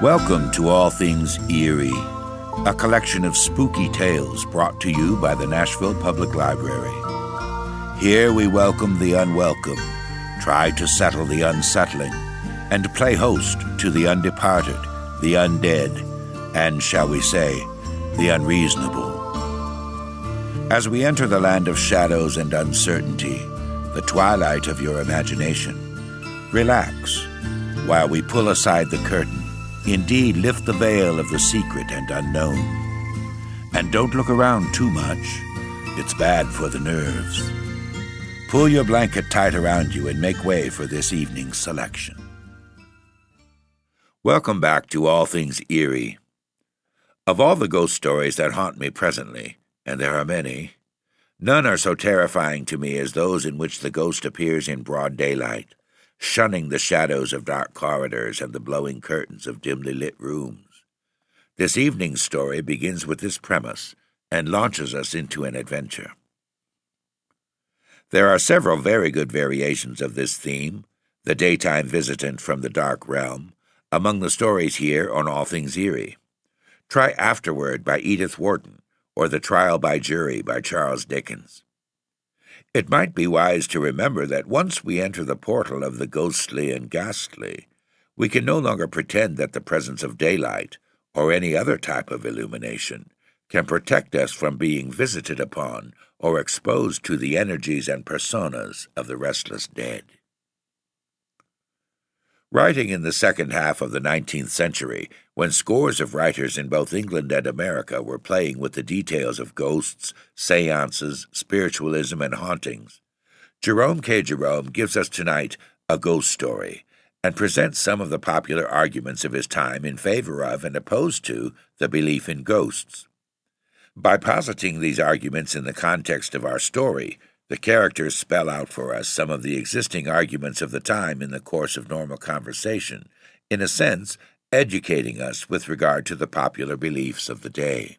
Welcome to All Things Eerie, a collection of spooky tales brought to you by the Nashville Public Library. Here we welcome the unwelcome, try to settle the unsettling, and play host to the undeparted, the undead, and, shall we say, the unreasonable. As we enter the land of shadows and uncertainty, the twilight of your imagination, relax while we pull aside the curtain. Indeed, lift the veil of the secret and unknown. And don't look around too much. It's bad for the nerves. Pull your blanket tight around you and make way for this evening's selection. Welcome back to All Things Eerie. Of all the ghost stories that haunt me presently, and there are many, none are so terrifying to me as those in which the ghost appears in broad daylight, shunning the shadows of dark corridors and the blowing curtains of dimly lit rooms. This evening's story begins with this premise and launches us into an adventure. There are several very good variations of this theme, the daytime visitant from the dark realm, among the stories here on All Things Eerie. Try Afterward by Edith Wharton, or The Trial by Jury by Charles Dickens. It might be wise to remember that once we enter the portal of the ghostly and ghastly, we can no longer pretend that the presence of daylight, or any other type of illumination, can protect us from being visited upon or exposed to the energies and personas of the restless dead. Writing in the second half of the 19th century, when scores of writers in both England and America were playing with the details of ghosts, seances, spiritualism, and hauntings, Jerome K. Jerome gives us tonight a ghost story and presents some of the popular arguments of his time in favor of and opposed to the belief in ghosts. By positing these arguments in the context of our story, the characters spell out for us some of the existing arguments of the time in the course of normal conversation, in a sense, educating us with regard to the popular beliefs of the day.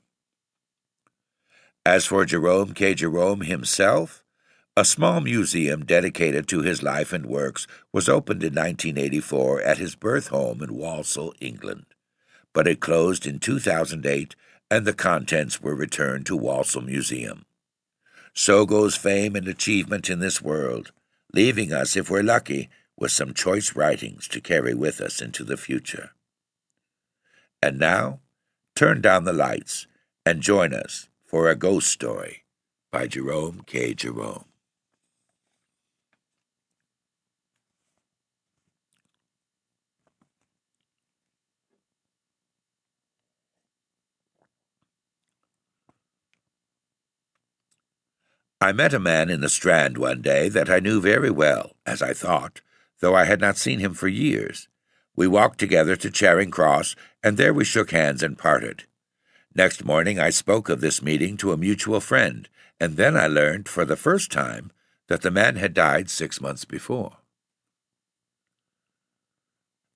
As for Jerome K. Jerome himself, a small museum dedicated to his life and works was opened in 1984 at his birth home in Walsall, England, but it closed in 2008 and the contents were returned to Walsall Museum. So goes fame and achievement in this world, leaving us, if we're lucky, with some choice writings to carry with us into the future. And now, turn down the lights and join us for A Ghost Story by Jerome K. Jerome. I met a man in the Strand one day that I knew very well, as I thought, though I had not seen him for years. We walked together to Charing Cross, and there we shook hands and parted. Next morning I spoke of this meeting to a mutual friend, and then I learned, for the first time, that the man had died 6 months before.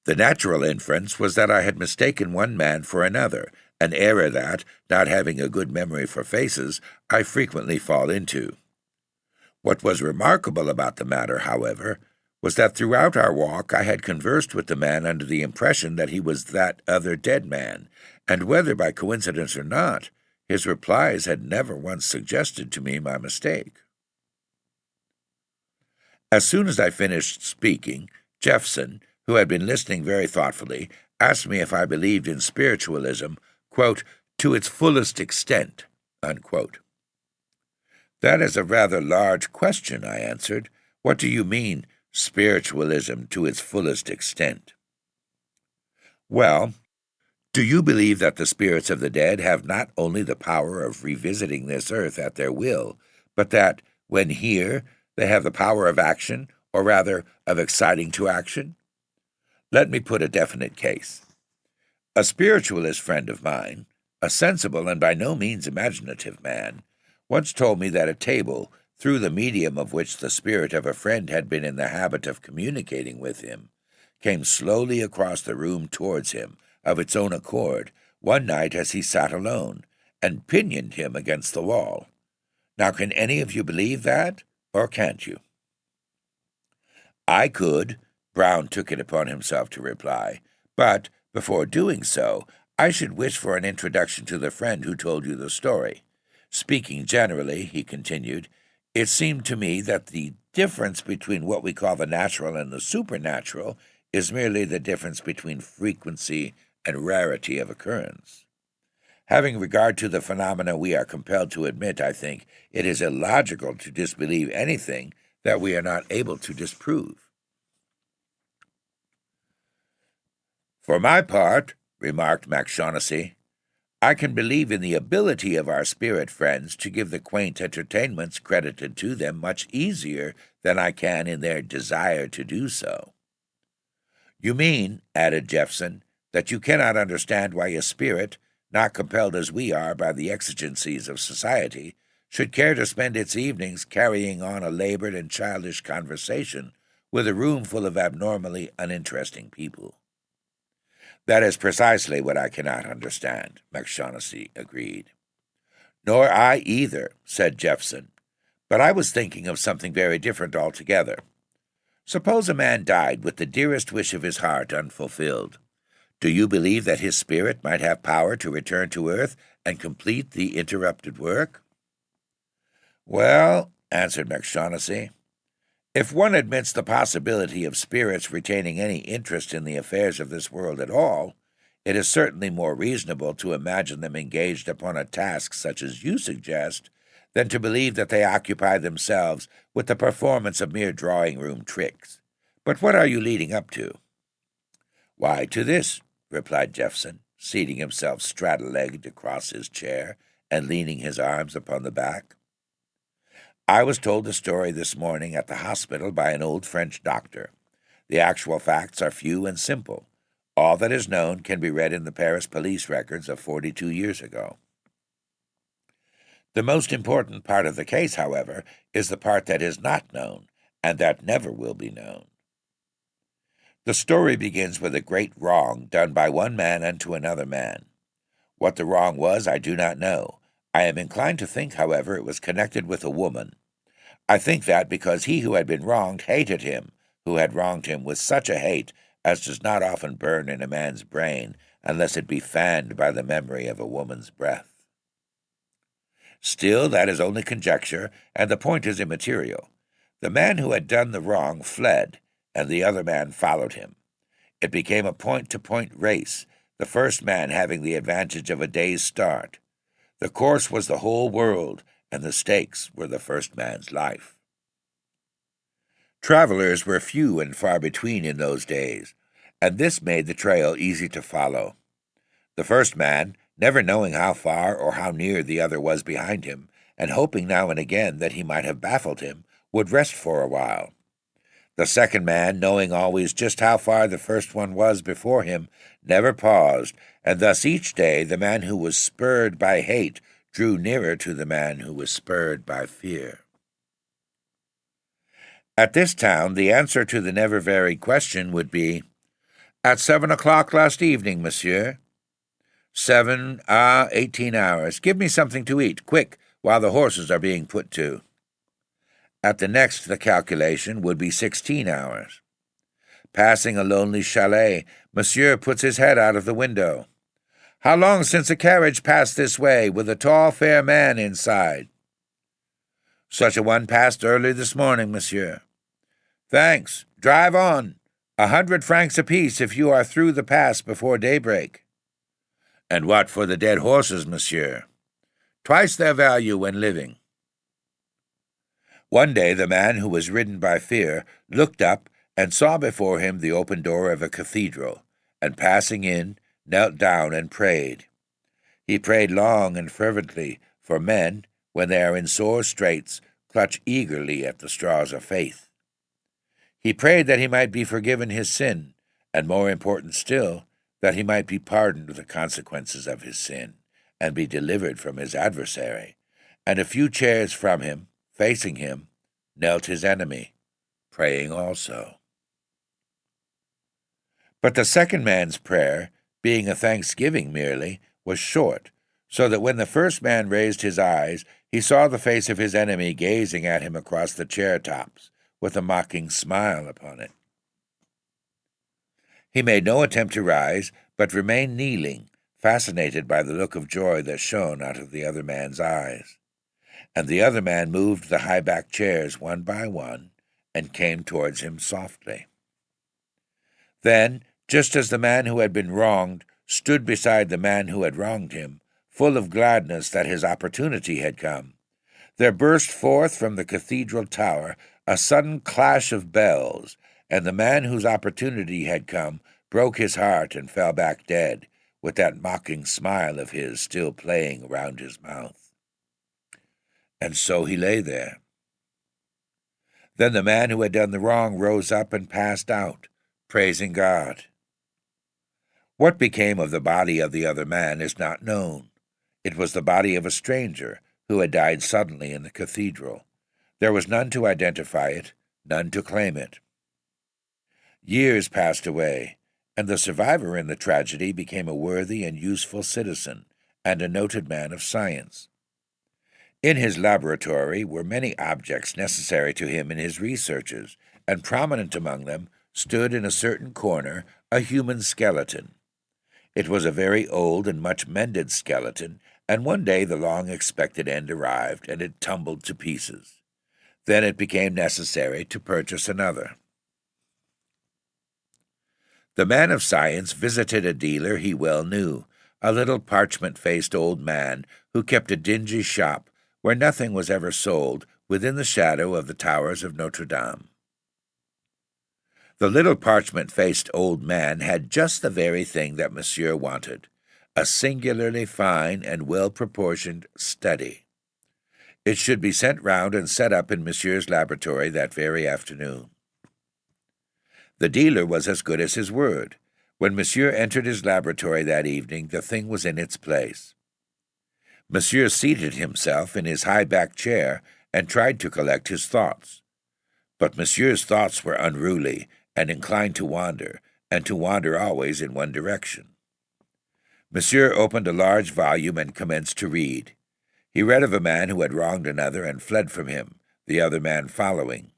The natural inference was that I had mistaken one man for another, an error that, not having a good memory for faces, I frequently fall into. What was remarkable about the matter, however, was that throughout our walk I had conversed with the man under the impression that he was that other dead man, and whether by coincidence or not, his replies had never once suggested to me my mistake. As soon as I finished speaking, Jeffson, who had been listening very thoughtfully, asked me if I believed in spiritualism, quote, to its fullest extent, unquote. That is a rather large question, I answered. What do you mean, spiritualism to its fullest extent? Well, do you believe that the spirits of the dead have not only the power of revisiting this earth at their will, but that, when here, they have the power of action, or rather, of exciting to action? Let me put a definite case. A spiritualist friend of mine, a sensible and by no means imaginative man, once told me that a table, through the medium of which the spirit of a friend had been in the habit of communicating with him, came slowly across the room towards him, of its own accord, one night as he sat alone, and pinioned him against the wall. Now, can any of you believe that, or can't you? I could, Brown took it upon himself to reply, but Before doing so, I should wish for an introduction to the friend who told you the story. Speaking generally," he continued, "it seemed to me that the difference between what we call the natural and the supernatural is merely the difference between frequency and rarity of occurrence. Having regard to the phenomena we are compelled to admit, I think it is illogical to disbelieve anything that we are not able to disprove." "For my part," remarked MacShaughnessy, "I can believe in the ability of our spirit friends to give the quaint entertainments credited to them much easier than I can in their desire to do so." "You mean," added Jephson, "that you cannot understand why a spirit, not compelled as we are by the exigencies of society, should care to spend its evenings carrying on a labored and childish conversation with a room full of abnormally uninteresting people." "That is precisely what I cannot understand," MacShaughnessy agreed. "Nor I either," said Jephson, "but I was thinking of something very different altogether. Suppose a man died with the dearest wish of his heart unfulfilled. Do you believe that his spirit might have power to return to earth and complete the interrupted work?" "Well," answered MacShaughnessy, "if one admits the possibility of spirits retaining any interest in the affairs of this world at all, it is certainly more reasonable to imagine them engaged upon a task such as you suggest than to believe that they occupy themselves with the performance of mere drawing-room tricks. But what are you leading up to?" "Why, to this," replied Jephson, seating himself straddle-legged across his chair and leaning his arms upon the back. "I was told a story this morning at the hospital by an old French doctor. The actual facts are few and simple. All that is known can be read in the Paris police records of 42 years ago. The most important part of the case, however, is the part that is not known, and that never will be known. The story begins with a great wrong done by one man unto another man. What the wrong was, I do not know. I am inclined to think, however, it was connected with a woman. I think that because he who had been wronged hated him, who had wronged him with such a hate as does not often burn in a man's brain unless it be fanned by the memory of a woman's breath. Still, that is only conjecture, and the point is immaterial. The man who had done the wrong fled, and the other man followed him. It became a point-to-point race, the first man having the advantage of a day's start. The course was the whole world, and the stakes were the first man's life. Travelers were few and far between in those days, and this made the trail easy to follow. The first man, never knowing how far or how near the other was behind him, and hoping now and again that he might have baffled him, would rest for a while. The second man, knowing always just how far the first one was before him, never paused, and thus each day the man who was spurred by hate drew nearer to the man who was spurred by fear. At this town, the answer to the never-varied question would be, "At 7 o'clock last evening, monsieur." 18 hours. Give me something to eat, quick, while the horses are being put to. At the next, the calculation would be 16 hours. Passing a lonely chalet, monsieur puts his head out of the window. "How long since a carriage passed this way, with a tall, fair man inside?" "Such a one passed early this morning, monsieur." "Thanks. Drive on. 100 francs apiece if you are through the pass before daybreak." "And what for the dead horses, monsieur?" "Twice their value when living." One day the man who was ridden by fear looked up and saw before him the open door of a cathedral, and passing in, knelt down and prayed. He prayed long and fervently, for men, when they are in sore straits, clutch eagerly at the straws of faith. He prayed that he might be forgiven his sin, and more important still, that he might be pardoned the consequences of his sin, and be delivered from his adversary. And a few chairs from him, facing him, knelt his enemy, praying also. But the second man's prayer, being a thanksgiving merely, was short, so that when the first man raised his eyes, he saw the face of his enemy gazing at him across the chair-tops, with a mocking smile upon it. He made no attempt to rise, but remained kneeling, fascinated by the look of joy that shone out of the other man's eyes. And the other man moved the high-backed chairs one by one and came towards him softly. Then, just as the man who had been wronged stood beside the man who had wronged him, full of gladness that his opportunity had come, there burst forth from the cathedral tower a sudden clash of bells, and the man whose opportunity had come broke his heart and fell back dead, with that mocking smile of his still playing around his mouth. And so he lay there. Then the man who had done the wrong rose up and passed out, praising God. What became of the body of the other man is not known. It was the body of a stranger who had died suddenly in the cathedral. There was none to identify it, none to claim it. Years passed away, and the survivor in the tragedy became a worthy and useful citizen and a noted man of science. In his laboratory were many objects necessary to him in his researches, and prominent among them stood in a certain corner a human skeleton. It was a very old and much mended skeleton, and one day the long-expected end arrived, and it tumbled to pieces. Then it became necessary to purchase another. The man of science visited a dealer he well knew, a little parchment-faced old man who kept a dingy shop where nothing was ever sold within the shadow of the towers of Notre Dame. The little parchment-faced old man had just the very thing that Monsieur wanted, a singularly fine and well-proportioned study. It should be sent round and set up in Monsieur's laboratory that very afternoon. The dealer was as good as his word. When Monsieur entered his laboratory that evening, the thing was in its place. Monsieur seated himself in his high-backed chair and tried to collect his thoughts. But Monsieur's thoughts were unruly and inclined to wander, and to wander always in one direction. Monsieur opened a large volume and commenced to read. He read of a man who had wronged another and fled from him, the other man following.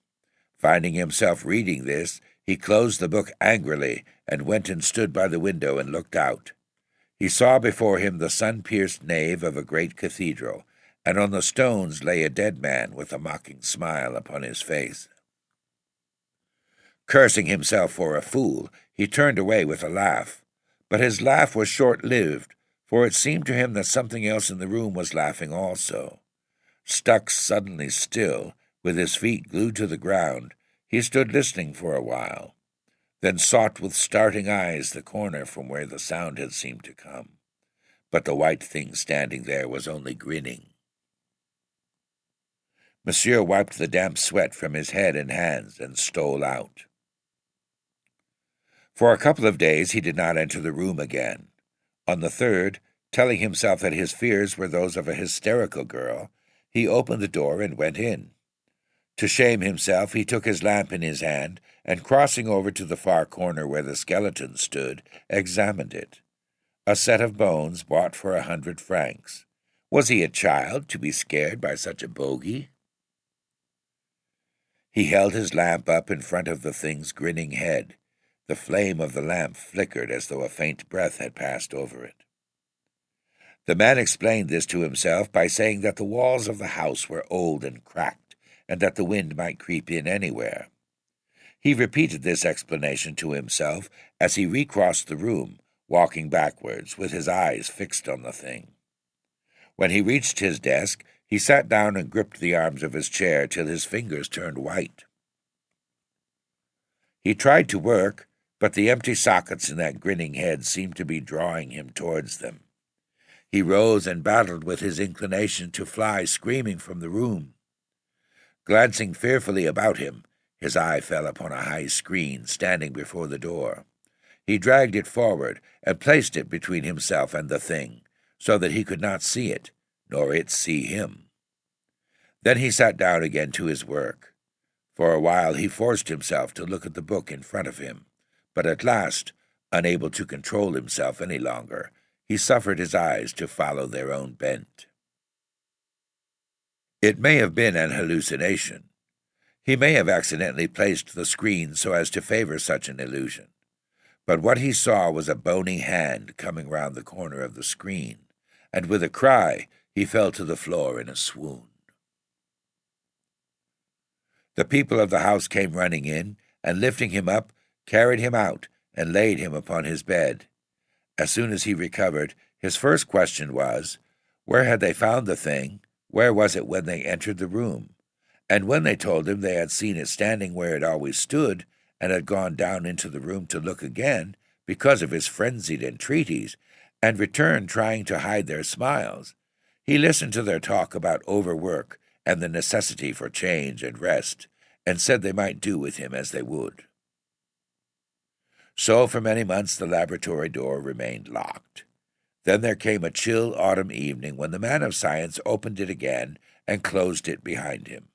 Finding himself reading this, he closed the book angrily and went and stood by the window and looked out. He saw before him the sun-pierced nave of a great cathedral, and on the stones lay a dead man with a mocking smile upon his face. Cursing himself for a fool, he turned away with a laugh. But his laugh was short-lived, for it seemed to him that something else in the room was laughing also. Stuck suddenly still, with his feet glued to the ground, he stood listening for a while, then sought with starting eyes the corner from where the sound had seemed to come. But the white thing standing there was only grinning. Monsieur wiped the damp sweat from his head and hands and stole out. For a couple of days he did not enter the room again. On the third, telling himself that his fears were those of a hysterical girl, he opened the door and went in. To shame himself, he took his lamp in his hand, and crossing over to the far corner where the skeleton stood, examined it. A set of bones bought for 100 francs. Was he a child to be scared by such a bogey? He held his lamp up in front of the thing's grinning head. The flame of the lamp flickered as though a faint breath had passed over it. The man explained this to himself by saying that the walls of the house were old and cracked, and that the wind might creep in anywhere. He repeated this explanation to himself as he recrossed the room, walking backwards, with his eyes fixed on the thing. When he reached his desk, he sat down and gripped the arms of his chair till his fingers turned white. He tried to work, but the empty sockets in that grinning head seemed to be drawing him towards them. He rose and battled with his inclination to fly screaming from the room. Glancing fearfully about him, his eye fell upon a high screen standing before the door. He dragged it forward and placed it between himself and the thing, so that he could not see it, nor it see him. Then he sat down again to his work. For a while he forced himself to look at the book in front of him, but at last, unable to control himself any longer, he suffered his eyes to follow their own bent. It may have been an hallucination. He may have accidentally placed the screen so as to favor such an illusion. But what he saw was a bony hand coming round the corner of the screen, and with a cry he fell to the floor in a swoon. The people of the house came running in, and lifting him up, carried him out, and laid him upon his bed. As soon as he recovered, his first question was, where had they found the thing? Where was it when they entered the room? And when they told him they had seen it standing where it always stood, and had gone down into the room to look again, because of his frenzied entreaties, and returned trying to hide their smiles, he listened to their talk about overwork and the necessity for change and rest, and said they might do with him as they would. So for many months the laboratory door remained locked. Then there came a chill autumn evening when the man of science opened it again and closed it behind him.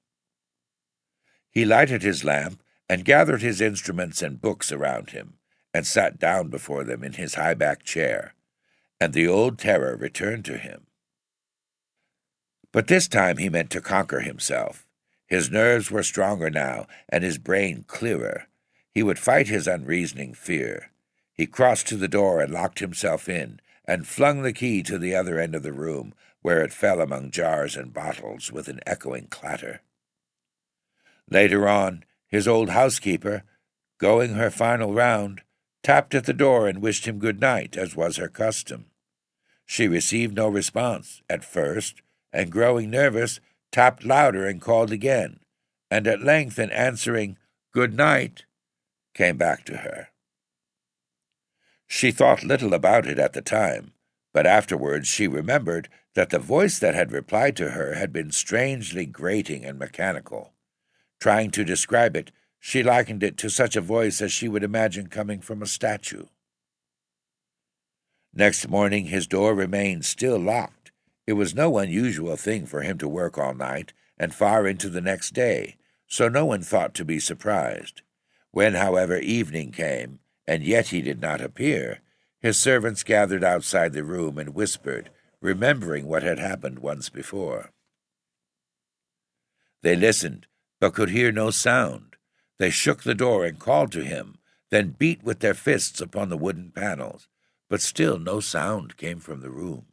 He lighted his lamp and gathered his instruments and books around him, and sat down before them in his high-backed chair, and the old terror returned to him. But this time he meant to conquer himself. His nerves were stronger now, and his brain clearer. He would fight his unreasoning fear. He crossed to the door and locked himself in, and flung the key to the other end of the room, where it fell among jars and bottles with an echoing clatter. Later on, his old housekeeper, going her final round, tapped at the door and wished him good night, as was her custom. She received no response at first, and growing nervous, tapped louder and called again, and at length an answering "good night" came back to her. She thought little about it at the time, but afterwards she remembered that the voice that had replied to her had been strangely grating and mechanical. Trying to describe it, she likened it to such a voice as she would imagine coming from a statue. Next morning his door remained still locked. It was no unusual thing for him to work all night and far into the next day, so no one thought to be surprised. When, however, evening came, and yet he did not appear, his servants gathered outside the room and whispered, remembering what had happened once before. They listened, but could hear no sound. They shook the door and called to him, then beat with their fists upon the wooden panels, but still no sound came from the room.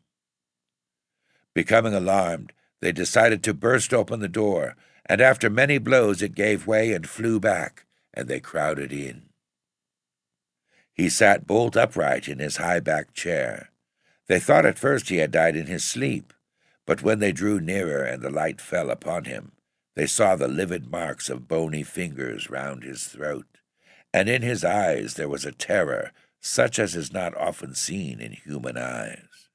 Becoming alarmed, they decided to burst open the door, and after many blows it gave way and flew back, and they crowded in. He sat bolt upright in his high-backed chair. They thought at first he had died in his sleep, but when they drew nearer and the light fell upon him, they saw the livid marks of bony fingers round his throat, and in his eyes there was a terror such as is not often seen in human eyes.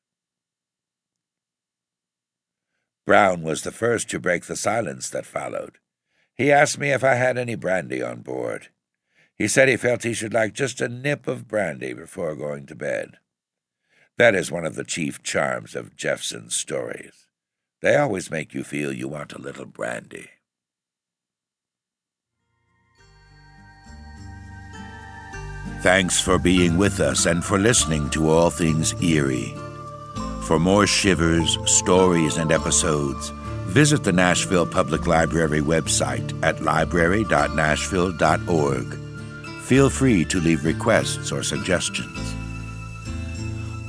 Brown was the first to break the silence that followed. He asked me if I had any brandy on board. He said he felt he should like just a nip of brandy before going to bed. That is one of the chief charms of Jephson's stories. They always make you feel you want a little brandy. Thanks for being with us and for listening to All Things Eerie. For more shivers, stories, and episodes, visit the Nashville Public Library website at library.nashville.org. Feel free to leave requests or suggestions.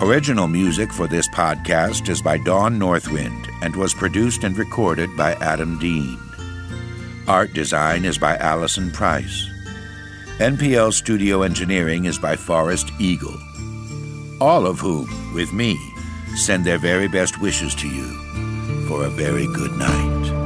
Original music for this podcast is by Dawn Northwind and was produced and recorded by Adam Dean. Art design is by Allison Price. NPL studio engineering is by Forrest Eagle. All of whom, with me, send their very best wishes to you for a very good night.